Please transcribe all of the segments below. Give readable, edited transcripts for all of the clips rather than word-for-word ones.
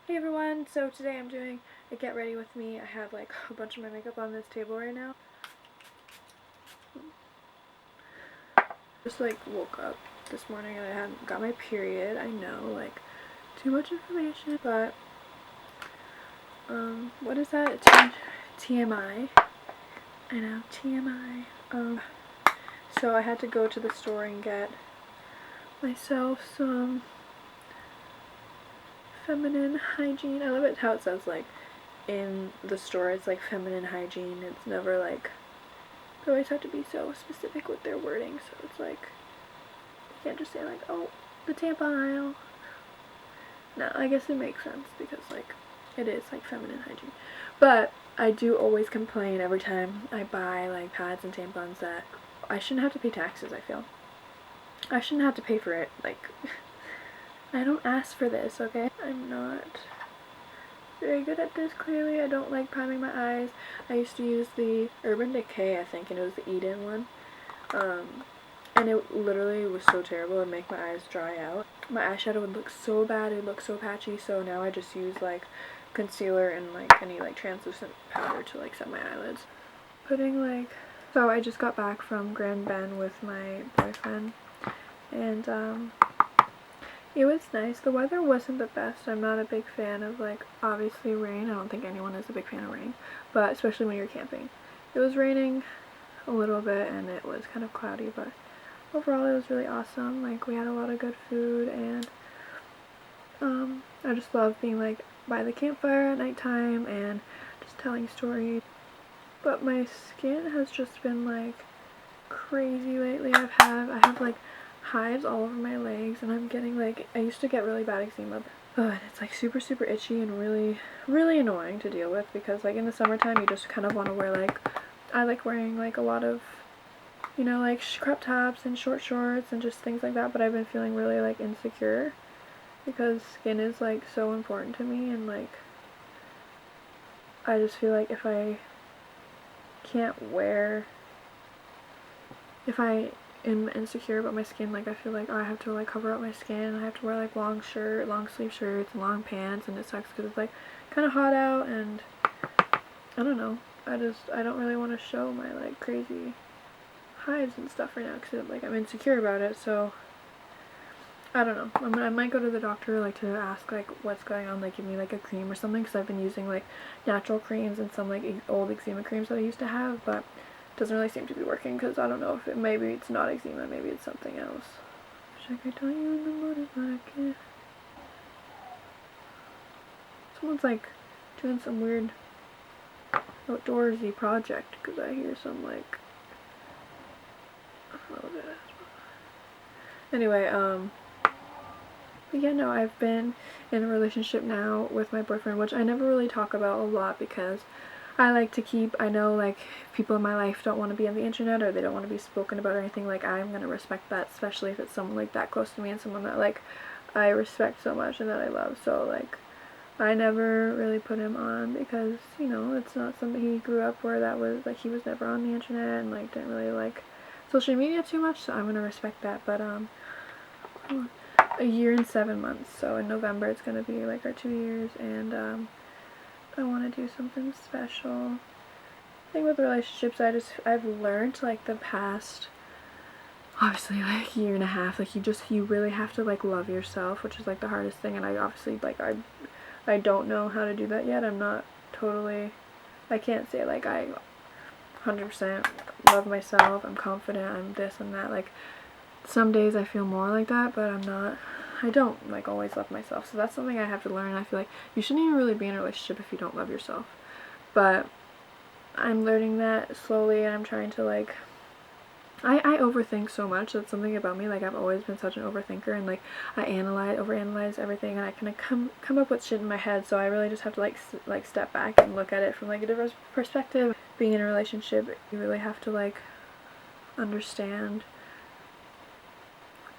Hey everyone, so today I'm doing a get ready with me. I have like a bunch of my makeup on this table right now. Just like woke up this morning and I hadn't got my period. I know, like, too much information, but what is that? TMI. I know, TMI. So I had to go to the store and get myself some feminine hygiene. I love it how it says like in the store it's like feminine hygiene. It's never like, they always have to be so specific with their wording, so it's like, you can't just say like, oh, the tampon aisle. No, I guess it makes sense because like, it is like feminine hygiene. But I do always complain every time I buy like pads and tampons that I shouldn't have to pay taxes, I feel. I shouldn't have to pay for it, like, I don't ask for this, okay? I'm not very good at this, clearly. I don't like priming my eyes. I used to use the Urban Decay, I think, and it was the Eden one. And it literally was so terrible. It would make my eyes dry out. My eyeshadow would look so bad. It would look so patchy. So now I just use like concealer and like any like translucent powder to like set my eyelids. So I just got back from Grand Bend with my boyfriend, and it was nice. The weather wasn't the best. I'm not a big fan of like, obviously, rain. I don't think anyone is a big fan of rain, but especially when you're camping. It was raining a little bit and it was kind of cloudy, but overall it was really awesome. Like, we had a lot of good food, and I just love being like by the campfire at nighttime and just telling stories. But my skin has just been like crazy lately. I have like hives all over my legs, and I'm getting like, I used to get really bad eczema, but it's like super itchy and really annoying to deal with, because like in the summertime you just kind of want to wear like, I like wearing like a lot of, you know, like crop tops and short shorts and just things like that, but I've been feeling really like insecure because skin is like so important to me, and like, I just feel like if I can't wear, if I am insecure about my skin, like, I feel like, oh, I have to like cover up my skin. I have to wear like long sleeve shirts and long pants, and it sucks because it's like kind of hot out, and I don't know. I don't really want to show my like crazy hives and stuff right now because like I'm insecure about it. So I don't know. I might go to the doctor like to ask like what's going on, like give me like a cream or something, because I've been using like natural creams and some like old eczema creams that I used to have, but it doesn't really seem to be working, because I don't know if maybe it's not eczema, maybe it's something else. Wish I could tell you in the morning, but I can't. Someone's like doing some weird outdoorsy project, because I hear some like, I don't know what it is. Anyway, but yeah, no, I've been in a relationship now with my boyfriend, which I never really talk about a lot because I like to keep, I know like people in my life don't want to be on the internet, or they don't want to be spoken about or anything. Like, I'm going to respect that, especially if it's someone like that close to me and someone that like I respect so much and that I love. So like, I never really put him on because, you know, it's not something, he grew up where that was like, he was never on the internet and like didn't really like social media too much, so I'm going to respect that. But a year and 7 months, so in November it's going to be like our 2 years, and I want to do something special. I think with relationships, I've learned like the past, obviously, like year and a half, like you really have to like love yourself, which is like the hardest thing, and I obviously like, I don't know how to do that yet. I'm not totally, I can't say like I 100% love myself, I'm confident, I'm this and that. Like, some days I feel more like that, but I don't like always love myself. So that's something I have to learn. I feel like you shouldn't even really be in a relationship if you don't love yourself. But I'm learning that slowly, and I'm trying to like, I overthink so much. That's something about me. Like, I've always been such an overthinker, and like I overanalyze everything, and I kind of come up with shit in my head. So I really just have to like step back and look at it from like a different perspective. Being in a relationship, you really have to like understand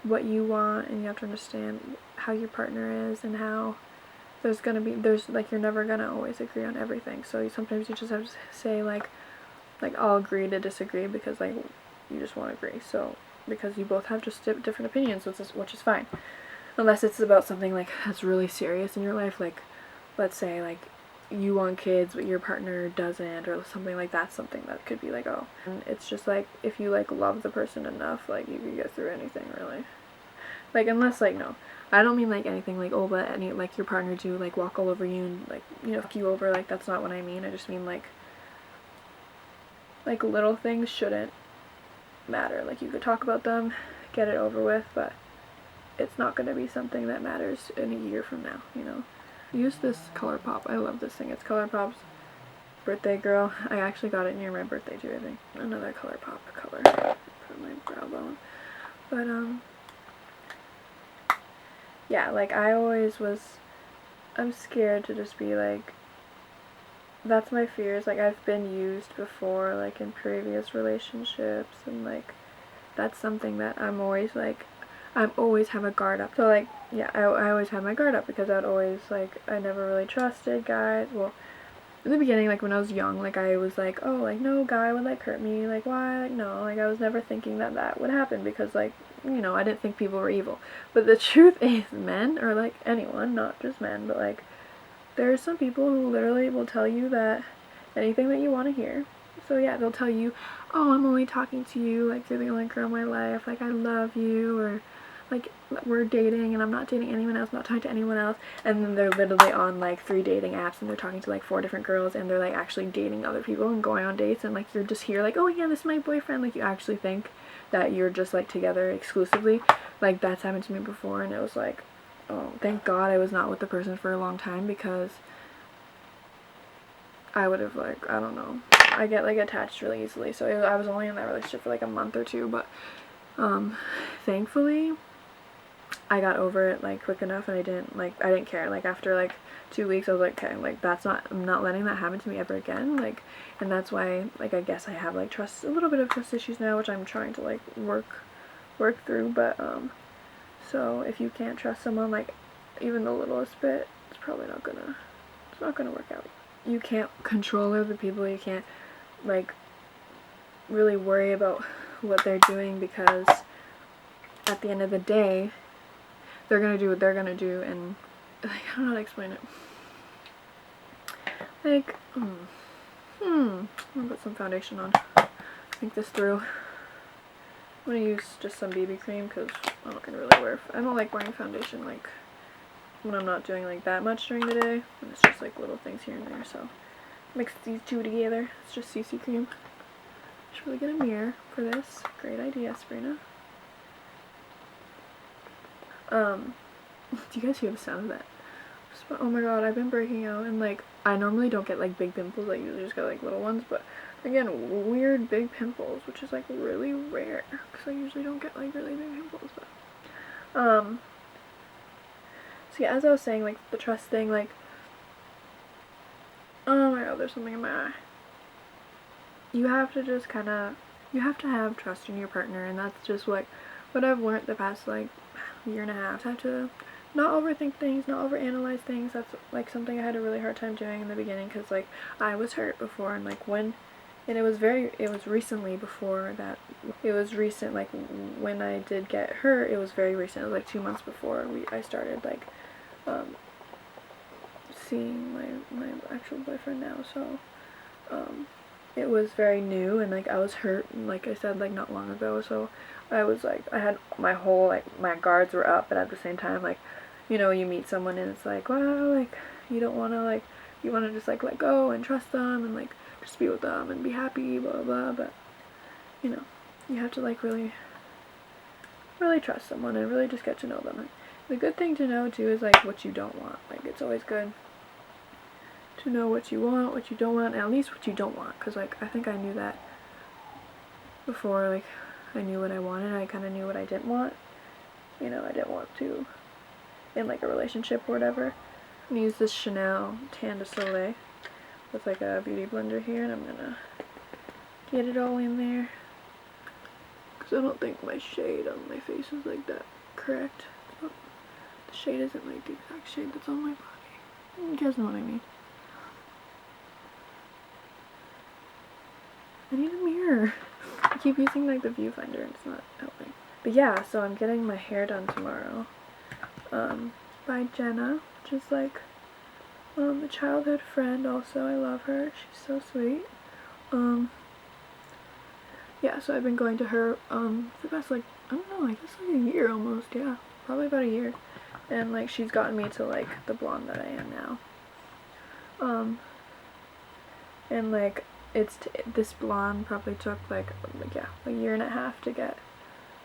what you want, and you have to understand how your partner is, and how there's like, you're never gonna always agree on everything. So sometimes you just have to say like I'll agree to disagree, because like you just won't agree. So because you both have just different opinions, which is fine, unless it's about something like that's really serious in your life, like let's say like you want kids but your partner doesn't, or something like that, something that could be like, oh, and it's just like if you like love the person enough, like you can get through anything really. Like unless like, no, I don't mean like anything like, oh, but any like your partner do like walk all over you and like, you know, fuck you over, like that's not what I mean. I just mean like little things shouldn't matter. Like you could talk about them, get it over with, but it's not going to be something that matters in a year from now, you know. Use this ColourPop. I love this thing. It's ColourPop's Birthday Girl. I actually got it near my birthday too, I think. Another ColourPop color for my brow bone. But yeah, like I always was, I'm scared to just be like, that's my fears. Like I've been used before, like in previous relationships, and like that's something that I'm always like, I always have a guard up. So like, yeah, I always have my guard up because I'd always like, I never really trusted guys. Well, in the beginning, like when I was young, like I was like, oh, like no guy would like hurt me, like why, like no, like I was never thinking that that would happen because like, you know, I didn't think people were evil. But the truth is, men, or like anyone, not just men, but like there are some people who literally will tell you that anything that you want to hear. So yeah, they'll tell you, oh, I'm only talking to you, like you're the only girl in my life, like I love you, or like we're dating and I'm not dating anyone else, not talking to anyone else. And then they're literally on like 3 dating apps and they're talking to like 4 different girls and they're like actually dating other people and going on dates, and like you're just here like, oh yeah, this is my boyfriend. Like you actually think that you're just like together exclusively. Like that's happened to me before, and it was like, oh, thank God I was not with the person for a long time, because I would have like, I don't know, I get like attached really easily. So I was only in that relationship for like a month or two, but thankfully I got over it like quick enough, and I didn't care. Like after like 2 weeks I was like, okay, like that's not, I'm not letting that happen to me ever again. Like, and that's why like I guess I have like a little bit of trust issues now, which I'm trying to like work through. But so if you can't trust someone like even the littlest bit, it's probably not gonna work out. You can't control other people. You can't like really worry about what they're doing, because at the end of the day they're gonna do what they're gonna do, and like, I don't know how to explain it. Like, I'm gonna put some foundation on. Think this through. I'm gonna use just some BB cream because I don't like wearing foundation like when I'm not doing like that much during the day, and it's just like little things here and there. So mix these two together. It's just CC cream. Should really get a mirror for this. Great idea, Sabrina. Do you guys hear the sound of that? Oh my god, I've been breaking out, and like I normally don't get like big pimples. I usually just get like little ones, but again, weird big pimples, which is like really rare because I usually don't get like really big pimples. But so yeah, as I was saying, like the trust thing, like, oh my god, there's something in my eye. You have to just you have to have trust in your partner, and that's just what I've learned the past like year and a half. I have to not overthink things, not overanalyze things. That's like something I had a really hard time doing in the beginning, because like I was hurt before, and like it was recently before that. It was recent, like when I did get hurt, it was very recent. It was like 2 months before I started like seeing my actual boyfriend now. So it was very new, and like I was hurt, and like I said, like not long ago. So I was like, I had my whole like my guards were up, but at the same time, like, you know, you meet someone and it's like, wow, like you don't want to like, you want to just like let go and trust them and like just be with them and be happy, blah blah. But you know, you have to like really trust someone and really just get to know them. And the good thing to know too is like what you don't want. Like it's always good to know what you want, what you don't want, and at least what you don't want, because like I think I knew that before. Like I knew what I wanted. I kind of knew what I didn't want. You know, I didn't want to in like a relationship or whatever. I'm gonna use this Chanel Tan de Soleil with like a beauty blender here, and I'm gonna get it all in there, because I don't think my shade on my face is like that correct. The shade isn't like the exact shade that's on my body. You guys know what I mean. I need a mirror. I keep using like the viewfinder and it's not helping. But yeah, so I'm getting my hair done tomorrow by Jenna, which is like A childhood friend also, I love her, she's so sweet. Yeah, so I've been going to her, for the past, like, I don't know, I guess like a year almost, yeah, probably about a year, and, like, she's gotten me to, like, the blonde that I am now. And, like, this blonde probably took, like, yeah, a year and a half to get,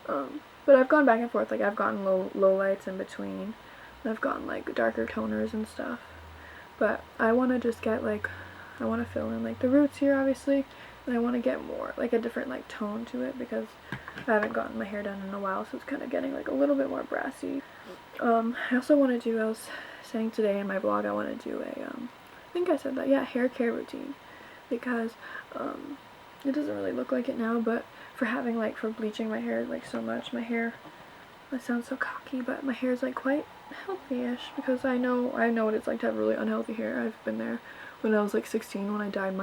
but I've gone back and forth, like, I've gotten low lights in between, and I've gotten, like, darker toners and stuff, but I want to just get, like, I want to fill in, like, the roots here, obviously, and I want to get more, like, a different, like, tone to it, because I haven't gotten my hair done in a while, so it's kind of getting, like, a little bit more brassy. I also want to do, I was saying today in my blog, I want to do a, I think I said that, yeah, hair care routine, because, it doesn't really look like it now, but for having, like, for bleaching my hair, like, so much, my hair, that sounds so cocky, but my hair is, like, quite healthy-ish, because I know what it's like to have really unhealthy hair. I've been there when I was, like, 16, when I dyed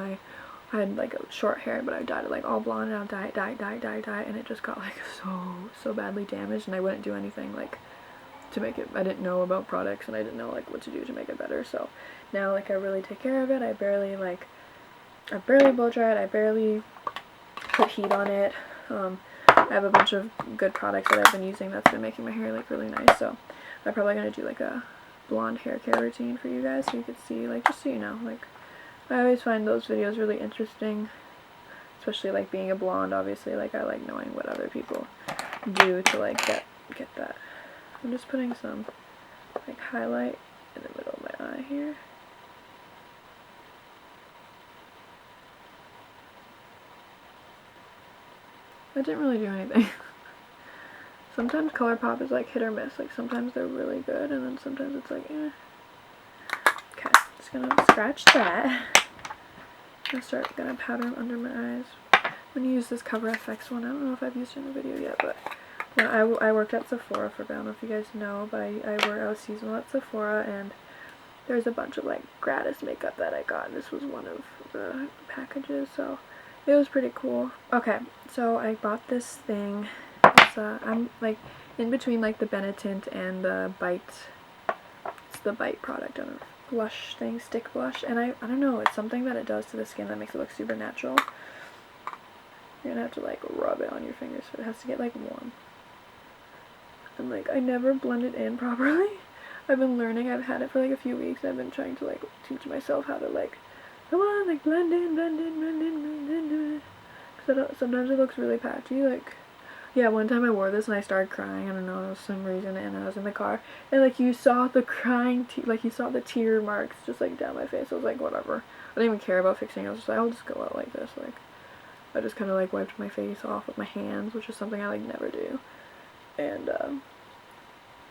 I had, like, a short hair, but I dyed it, like, all blonde, and I'll dye, and it just got, like, so badly damaged, and I wouldn't do anything, like, to make it, I didn't know about products, and I didn't know, like, what to do to make it better, so now, like, I really take care of it. I barely blow dry it, I barely put heat on it. I have a bunch of good products that I've been using that's been making my hair, like, really nice, so I'm probably going to do, like, a blonde hair care routine for you guys, so you could see, like, just so you know, like, I always find those videos really interesting, especially, like, being a blonde, obviously, like, I like knowing what other people do to, like, get that. I'm just putting some, like, highlight in the middle of my eye here. I didn't really do anything. Sometimes ColourPop is, like, hit or miss. Like, sometimes they're really good, and then sometimes it's like, eh. Okay, just gonna scratch that. I'm gonna powder them under my eyes. I'm gonna use this Cover FX one. I don't know if I've used it in a video yet, but you know, I worked at Sephora for, I don't know if you guys know, but I was seasonal at Sephora, and there's a bunch of, like, gratis makeup that I got. This was one of the packages, so it was pretty cool. Okay, so I bought this thing. I'm, like, in between, like, the Benetint and the Bite. It's the Bite product, I don't know, blush thing, stick blush, and I don't know, it's something that it does to the skin that makes it look super natural. You're gonna have to, like, rub it on your fingers, so it has to get, like, warm. And, like, I never blend it in properly. I've been learning. I've had it for, like, a few weeks. I've been trying to, like, teach myself how to, like, come on, like, blend in, blend in, blend in, blend in. Because sometimes it looks really patchy. Like, yeah, one time I wore this and I started crying. I don't know, for some reason, and I was in the car. And, like, you saw the crying, like, you saw the tear marks just, like, down my face. I was like, whatever. I didn't even care about fixing it. I was just like, I'll just go out like this. Like, I just kind of, like, wiped my face off with my hands, which is something I, like, never do. And,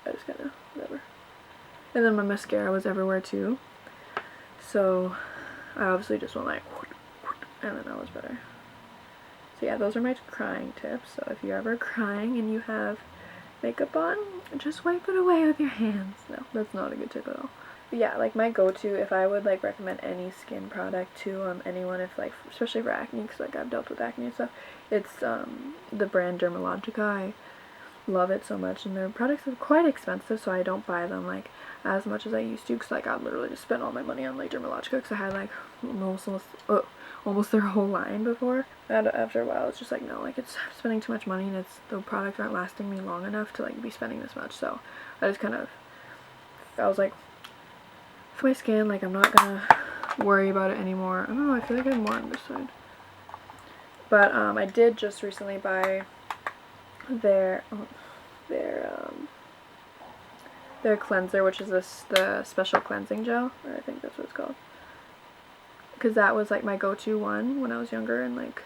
I just kind of, whatever. And then my mascara was everywhere too, so I obviously just went like, and then that was better. So yeah, those are my crying tips. So if you're ever crying and you have makeup on, just wipe it away with your hands. No, that's not a good tip at all. But yeah, like, my go-to, if I would, like, recommend any skin product to anyone, if, like, especially for acne, because, like, I've dealt with acne and stuff, it's the brand Dermalogica. I love it so much, and their products are quite expensive, so I don't buy them, like, as much as I used to, because, like, I literally just spent all my money on, like, Dermalogica, because I had, like, almost their whole line before, and after a while, it's just like, no, like, it's spending too much money, and the products aren't lasting me long enough to, like, be spending this much, so I just kind of, I was like, for my skin, like, I'm not gonna worry about it anymore. I don't know, I feel like I have more on this side, but, I did just recently buy their cleanser, which is the special cleansing gel, or I think that's what it's called, because that was, like, my go-to one when I was younger, and, like,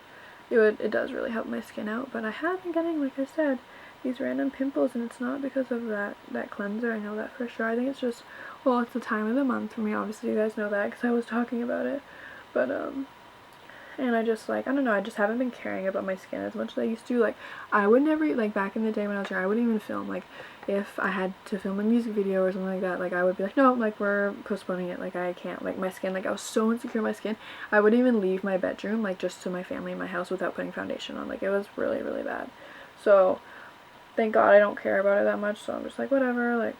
it does really help my skin out, but I have been getting, like I said, these random pimples, and it's not because of that cleanser, I know that for sure. I think it's just, well, it's the time of the month for me, obviously you guys know that, because I was talking about it, but, and I just, like, I don't know, I just haven't been caring about my skin as much as I used to. Like, I would never, like, back in the day when I was younger, I wouldn't even film, like, if I had to film a music video or something like that, like, I would be like, no, like, we're postponing it, like, I can't, like, my skin, like, I was so insecure in my skin, I wouldn't even leave my bedroom, like, just to my family in my house without putting foundation on, like, it was really, really bad. So, thank God I don't care about it that much, so I'm just like, whatever, like,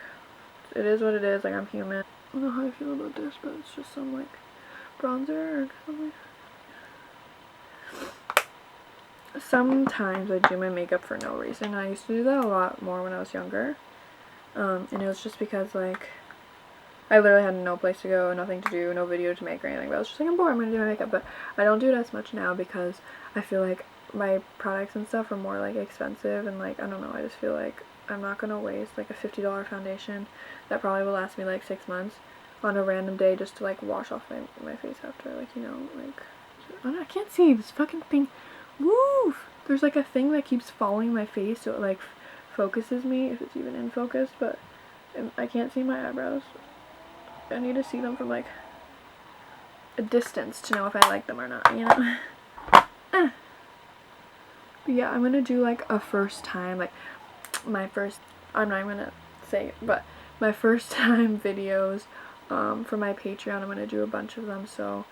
it is what it is, like, I'm human. I don't know how I feel about this, but it's just some like bronzer or something. Sometimes I do my makeup for no reason. I used to do that a lot more when I was younger. And it was just because like I literally had no place to go, nothing to do, no video to make or anything. But I was just like, I'm bored, I'm gonna do my makeup. But I don't do it as much now because I feel like my products and stuff are more like expensive, and like I don't know, I just feel like I'm not gonna waste like a $50 foundation that probably will last me like 6 months on a random day just to like wash off my face after, like, you know, like I can't see this fucking thing. Woof! There's like a thing that keeps following my face, so it like focuses me, if it's even in focus, but I can't see my eyebrows. I need to see them from like a distance to know if I like them or not, you know? But yeah, I'm gonna do like a first time, like my first, I'm not even gonna say it, but my first time videos for my Patreon. I'm gonna do a bunch of them, so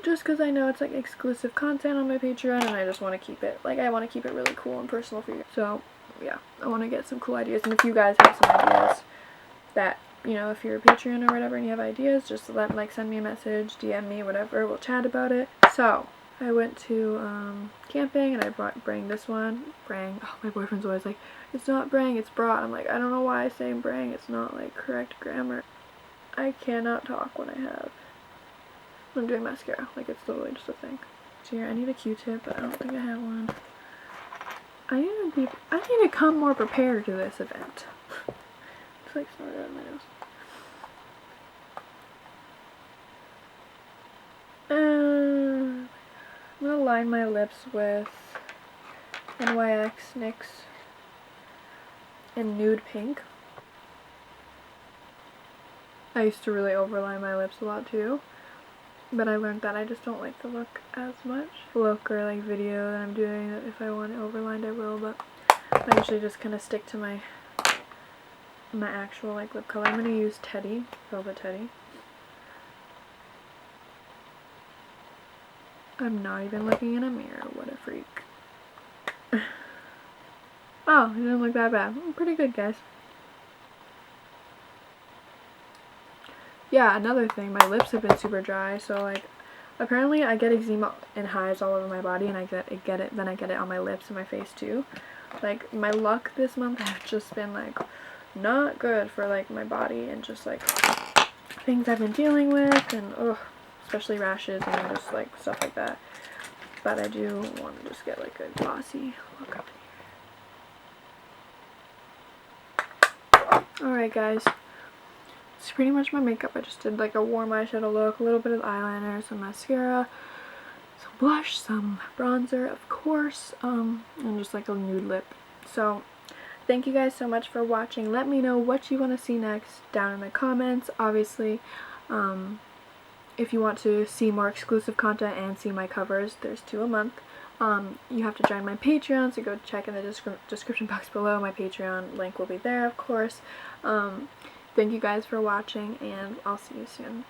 just because I know it's like exclusive content on my Patreon, and I just want to keep it, like I want to keep it really cool and personal for you. So yeah, I want to get some cool ideas, and if you guys have some ideas that, you know, if you're a Patreon or whatever and you have ideas, just send me a message, DM me, whatever, we'll chat about it. So I went to camping, and I brought Brang this one. Brang. Oh, my boyfriend's always like, it's not Brang, it's brought. I'm like, I don't know why I say Brang. It's not like correct grammar. I cannot talk when I'm doing mascara. Like, it's literally just a thing. So here, I need a Q-tip, but I don't think I have one. I need to come more prepared to this event. It's like snorted out of my nose. I'm gonna line my lips with NYX NYX in Nude Pink. I used to really overline my lips a lot too, but I learned that I just don't like the look as much. Look or like video that I'm doing, that if I want it overlined I will, but I usually just kind of stick to my actual like lip color. I'm gonna use Teddy, Velvet Teddy. I'm not even looking in a mirror, what a freak. Oh, it didn't look that bad. Pretty good, guys. Yeah, another thing, my lips have been super dry, so like apparently I get eczema and hives all over my body, and I get it on my lips and my face too. Like, my luck this month have just been like not good for like my body, and just like things I've been dealing with, and especially rashes and just like stuff like that. But I do want to just get like a glossy look up here. Alright guys, it's pretty much my makeup. I just did like a warm eyeshadow look, a little bit of eyeliner, some mascara, some blush, some bronzer of course, and just like a nude lip. So thank you guys so much for watching. Let me know what you want to see next down in the comments. Obviously, if you want to see more exclusive content and see my covers, there's 2 a month. You have to join my Patreon, so go check in the description box below. My Patreon link will be there, of course. Thank you guys for watching, and I'll see you soon.